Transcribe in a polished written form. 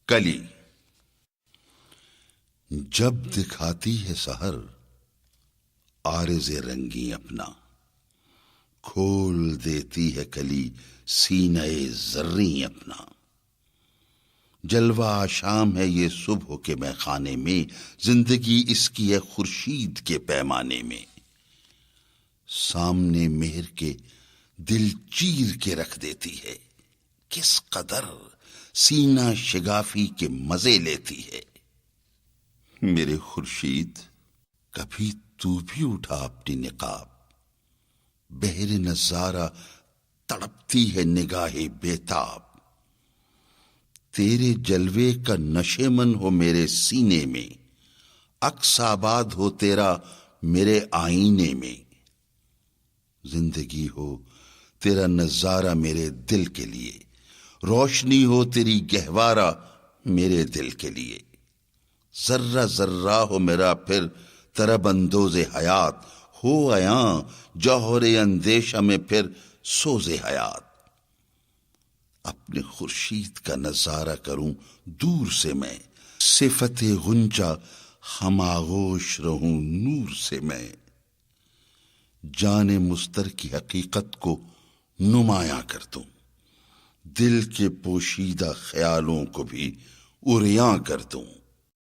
کلی جب دکھاتی ہے سحر عارض رنگی اپنا، کھول دیتی ہے کلی سینہ زریں اپنا۔ جلوہ شام ہے یہ صبح کے میں خانے میں، زندگی اس کی ہے خورشید کے پیمانے میں۔ سامنے مہر کے دل چیر کے رکھ دیتی ہے، کس قدر سینہ شگافی کے مزے لیتی ہے۔ میرے خورشید کبھی تو بھی اٹھا اپنی نقاب، بہر نظارہ تڑپتی ہے نگاہ بیتاب۔ تیرے جلوے کا نشیمن ہو میرے سینے میں، عکس آباد ہو تیرا میرے آئینے میں۔ زندگی ہو تیرا نظارہ میرے دل کے لیے، روشنی ہو تیری گہوارہ میرے دل کے لیے۔ ذرہ ذرہ ہو میرا پھر طرب اندوز حیات، ہو عیاں جوہر اندیشہ میں پھر سوز حیات۔ اپنے خورشید کا نظارہ کروں دور سے میں، صفت غنچہ ہم آغوش رہوں نور سے میں۔ جان مستر کی حقیقت کو نمایاں کر دوں، دل کے پوشیدہ خیالوں کو بھی عریاں کر دوں۔